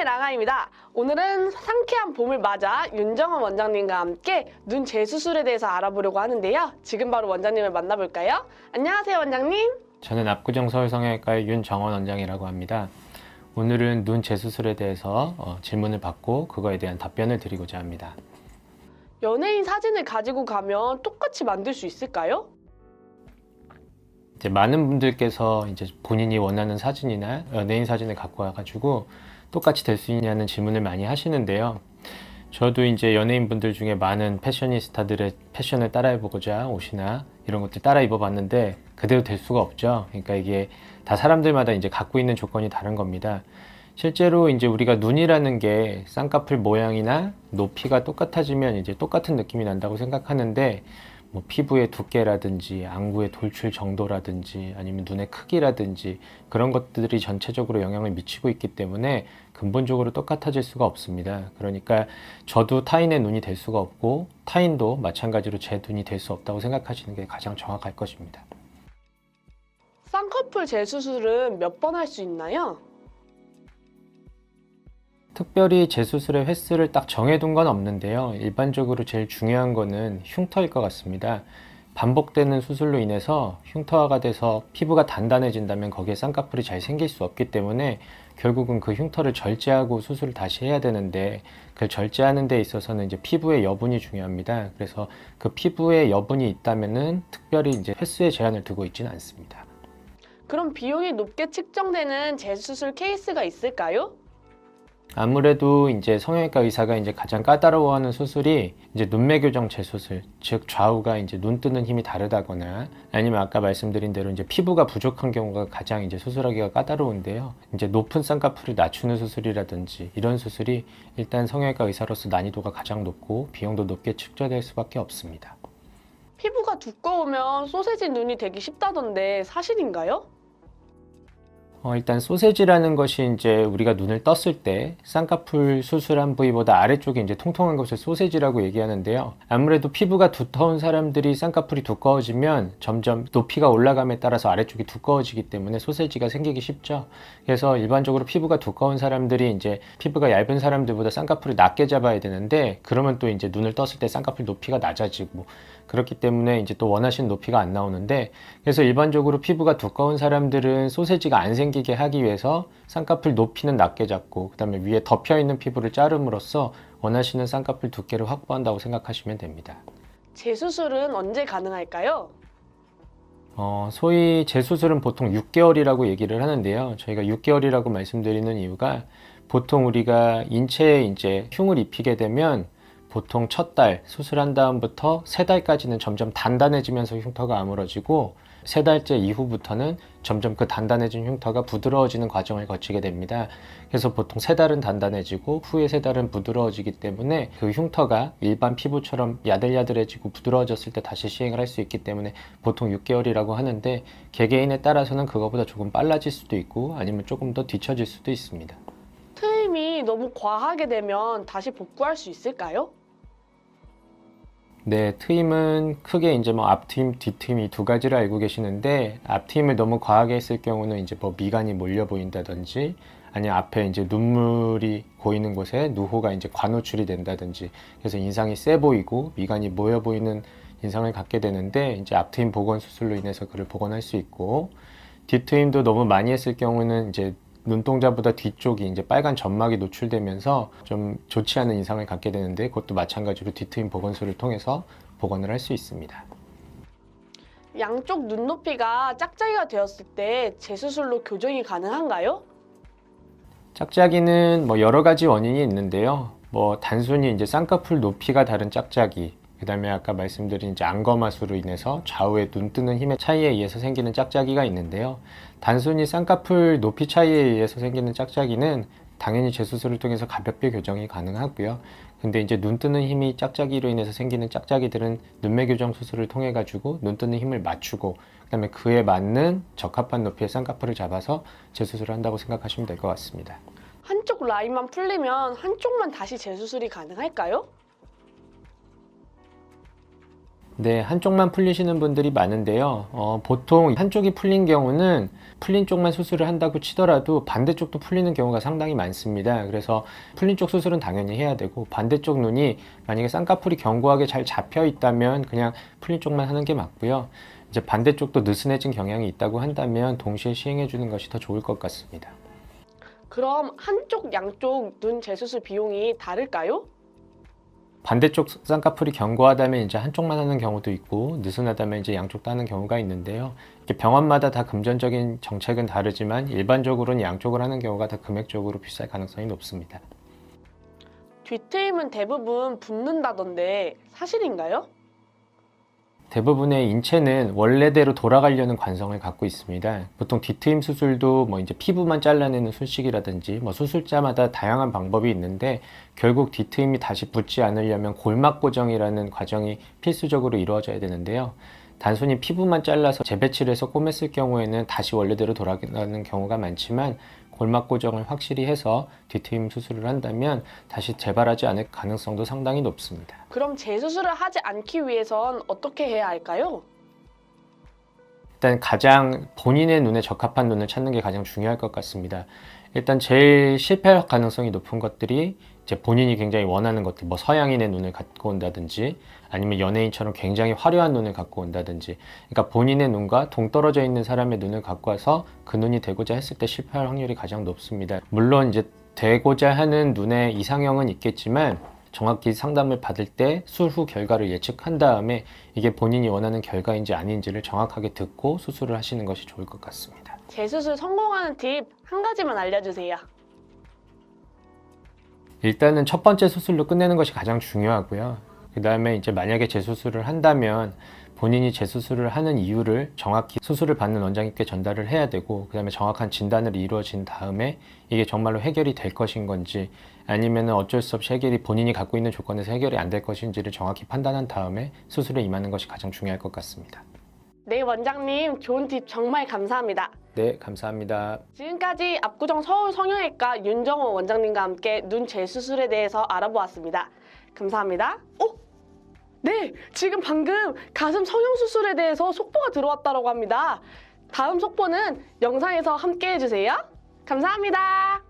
랑아입니다. 오늘은 상쾌한 봄을 맞아 윤정원 원장님과 함께 눈 재수술에 대해서 알아보려고 하는데요. 지금 바로 원장님을 만나볼까요? 안녕하세요, 원장님. 저는 압구정 서울성형외과의 윤정원 원장이라고 합니다. 오늘은 눈 재수술에 대해서 질문을 받고 그거에 대한 답변을 드리고자 합니다. 연예인 사진을 가지고 가면 똑같이 만들 수 있을까요? 이제 많은 분들께서 이제 본인이 원하는 사진이나 연예인 사진을 갖고 와가지고 똑같이 될 수 있냐는 질문을 많이 하시는데요. 저도 이제 연예인 분들 중에 많은 패셔니스타들의 패션을 따라해보고자 옷이나 이런 것들 따라 입어봤는데 그대로 될 수가 없죠. 그러니까 이게 다 사람들마다 이제 갖고 있는 조건이 다른 겁니다. 실제로 이제 우리가 눈이라는 게 쌍꺼풀 모양이나 높이가 똑같아지면 이제 똑같은 느낌이 난다고 생각하는데 뭐 피부의 두께라든지 안구의 돌출 정도라든지 아니면 눈의 크기라든지 그런 것들이 전체적으로 영향을 미치고 있기 때문에 근본적으로 똑같아질 수가 없습니다. 그러니까 저도 타인의 눈이 될 수가 없고 타인도 마찬가지로 제 눈이 될 수 없다고 생각하시는 게 가장 정확할 것입니다. 쌍꺼풀 재수술은 몇 번 할 수 있나요? 특별히 재수술의 횟수를 딱 정해둔 건 없는데요. 일반적으로 제일 중요한 거는 흉터일 것 같습니다. 반복되는 수술로 인해서 흉터화가 돼서 피부가 단단해진다면 거기에 쌍꺼풀이 잘 생길 수 없기 때문에 결국은 그 흉터를 절제하고 수술을 다시 해야 되는데 그걸 절제하는 데 있어서는 이제 피부의 여분이 중요합니다. 그래서 그 피부에 여분이 있다면은 특별히 이제 횟수에 제한을 두고 있지는 않습니다. 그럼 비용이 높게 측정되는 재수술 케이스가 있을까요? 아무래도 이제 성형외과 의사가 이제 가장 까다로워하는 수술이 이제 눈매 교정 재수술, 즉 좌우가 이제 눈 뜨는 힘이 다르다거나 아니면 아까 말씀드린 대로 이제 피부가 부족한 경우가 가장 이제 수술하기가 까다로운데요. 이제 높은 쌍꺼풀을 낮추는 수술이라든지 이런 수술이 일단 성형외과 의사로서 난이도가 가장 높고 비용도 높게 측정될 수밖에 없습니다. 피부가 두꺼우면 소세지 눈이 되기 쉽다던데 사실인가요? 일단 소세지라는 것이 이제 우리가 눈을 떴을 때 쌍꺼풀 수술한 부위보다 아래쪽에 이제 통통한 것을 소세지라고 얘기하는데요. 아무래도 피부가 두터운 사람들이 쌍꺼풀이 두꺼워지면 점점 높이가 올라감에 따라서 아래쪽이 두꺼워지기 때문에 소세지가 생기기 쉽죠. 그래서 일반적으로 피부가 두꺼운 사람들이 이제 피부가 얇은 사람들보다 쌍꺼풀을 낮게 잡아야 되는데 그러면 또 이제 눈을 떴을 때 쌍꺼풀 높이가 낮아지고 그렇기 때문에 이제 또 원하시는 높이가 안 나오는데 그래서 일반적으로 피부가 두꺼운 사람들은 소세지가 안 생기게 하기 위해서 쌍꺼풀 높이는 낮게 잡고 그 다음에 위에 덮여있는 피부를 자름으로써 원하시는 쌍꺼풀 두께를 확보한다고 생각하시면 됩니다. 재수술은 언제 가능할까요? 소위 재수술은 보통 6개월이라고 얘기를 하는데요. 저희가 6개월이라고 말씀드리는 이유가 보통 우리가 인체에 이제 흉을 입히게 되면 보통 첫 달 수술한 다음부터 3달까지는 점점 단단해지면서 흉터가 아물어지고 3달째 이후부터는 점점 그 단단해진 흉터가 부드러워지는 과정을 거치게 됩니다. 그래서 보통 3달은 단단해지고 후에 3달은 부드러워지기 때문에 그 흉터가 일반 피부처럼 야들야들해지고 부드러워졌을 때 다시 시행을 할 수 있기 때문에 보통 6개월이라고 하는데 개개인에 따라서는 그거보다 조금 빨라질 수도 있고 아니면 조금 더 뒤처질 수도 있습니다. 트임이 너무 과하게 되면 다시 복구할 수 있을까요? 네, 트임은 크게 이제 뭐 앞트임, 뒤트임 이 두 가지를 알고 계시는데 앞트임을 너무 과하게 했을 경우는 이제 뭐 미간이 몰려 보인다든지 아니면 앞에 이제 눈물이 고이는 곳에 누호가 이제 관노출이 된다든지 그래서 인상이 세 보이고 미간이 모여 보이는 인상을 갖게 되는데 이제 앞트임 복원 수술로 인해서 그를 복원할 수 있고 뒤트임도 너무 많이 했을 경우는 이제 눈동자보다 뒤쪽이 이제 빨간 점막이 노출되면서 좀 좋지 않은 인상을 갖게 되는데 그것도 마찬가지로 뒤트임 복원술을 통해서 복원을 할 수 있습니다. 양쪽 눈높이가 짝짝이가 되었을 때 재수술로 교정이 가능한가요? 짝짝이는 뭐 여러 가지 원인이 있는데요. 뭐 단순히 이제 쌍꺼풀 높이가 다른 짝짝이, 그 다음에 아까 말씀드린 이제 안검하수로 인해서 좌우의 눈 뜨는 힘의 차이에 의해서 생기는 짝짝이가 있는데요. 단순히 쌍꺼풀 높이 차이에 의해서 생기는 짝짝이는 당연히 재수술을 통해서 가볍게 교정이 가능하고요. 근데 이제 눈 뜨는 힘이 짝짝이로 인해서 생기는 짝짝이들은 눈매 교정 수술을 통해 가지고 눈 뜨는 힘을 맞추고 그다음에 그에 맞는 적합한 높이의 쌍꺼풀을 잡아서 재수술을 한다고 생각하시면 될 것 같습니다. 한쪽 라인만 풀리면 한쪽만 다시 재수술이 가능할까요? 네, 한쪽만 풀리시는 분들이 많은데요. 보통 한쪽이 풀린 경우는 풀린 쪽만 수술을 한다고 치더라도 반대쪽도 풀리는 경우가 상당히 많습니다. 그래서 풀린 쪽 수술은 당연히 해야 되고, 반대쪽 눈이 만약에 쌍꺼풀이 견고하게 잘 잡혀 있다면 그냥 풀린 쪽만 하는 게 맞고요. 이제 반대쪽도 느슨해진 경향이 있다고 한다면 동시에 시행해 주는 것이 더 좋을 것 같습니다. 그럼 한쪽, 양쪽 눈 재수술 비용이 다를까요? 반대쪽 쌍꺼풀이 견고하다면 이제 한쪽만 하는 경우도 있고, 느슨하다면 이제 양쪽 다 하는 경우가 있는데요. 이렇게 병원마다 다 금전적인 정책은 다르지만 일반적으로는 양쪽을 하는 경우가 더 금액적으로 비쌀 가능성이 높습니다. 뒤트임은 대부분 붓는다던데 사실인가요? 대부분의 인체는 원래대로 돌아가려는 관성을 갖고 있습니다. 보통 뒤트임 수술도 뭐 이제 피부만 잘라내는 술식이라든지 뭐 수술자마다 다양한 방법이 있는데, 결국 뒤트임이 다시 붙지 않으려면 골막 고정이라는 과정이 필수적으로 이루어져야 되는데요. 단순히 피부만 잘라서 재배치를 해서 꼬맸을 경우에는 다시 원래대로 돌아가는 경우가 많지만, 골막 고정을 확실히 해서 뒤트임 수술을 한다면 다시 재발하지 않을 가능성도 상당히 높습니다. 그럼 재수술을 하지 않기 위해선 어떻게 해야 할까요? 일단 가장 본인의 눈에 적합한 눈을 찾는 게 가장 중요할 것 같습니다. 일단 제일 실패할 가능성이 높은 것들이 이제 본인이 굉장히 원하는 것들, 뭐 서양인의 눈을 갖고 온다든지 아니면 연예인처럼 굉장히 화려한 눈을 갖고 온다든지, 그러니까 본인의 눈과 동떨어져 있는 사람의 눈을 갖고 와서 그 눈이 되고자 했을 때 실패할 확률이 가장 높습니다. 물론 이제 되고자 하는 눈의 이상형은 있겠지만, 정확히 상담을 받을 때 술 후 결과를 예측한 다음에 이게 본인이 원하는 결과인지 아닌지를 정확하게 듣고 수술을 하시는 것이 좋을 것 같습니다. 재수술 성공하는 팁 한 가지만 알려주세요. 일단은 첫 번째 수술로 끝내는 것이 가장 중요하고요. 그 다음에 이제 만약에 재수술을 한다면 본인이 재수술을 하는 이유를 정확히 수술을 받는 원장님께 전달을 해야 되고, 그 다음에 정확한 진단을 이루어진 다음에 이게 정말로 해결이 될 것인 건지, 아니면 어쩔 수 없이 해결이 본인이 갖고 있는 조건에서 해결이 안 될 것인지를 정확히 판단한 다음에 수술에 임하는 것이 가장 중요할 것 같습니다. 네, 원장님 좋은 팁 정말 감사합니다. 네, 감사합니다. 지금까지 압구정 서울성형외과 윤정원 원장님과 함께 눈 재수술에 대해서 알아보았습니다. 감사합니다. 네, 지금 방금 가슴 성형수술에 대해서 속보가 들어왔다고 합니다. 다음 속보는 영상에서 함께 해주세요. 감사합니다.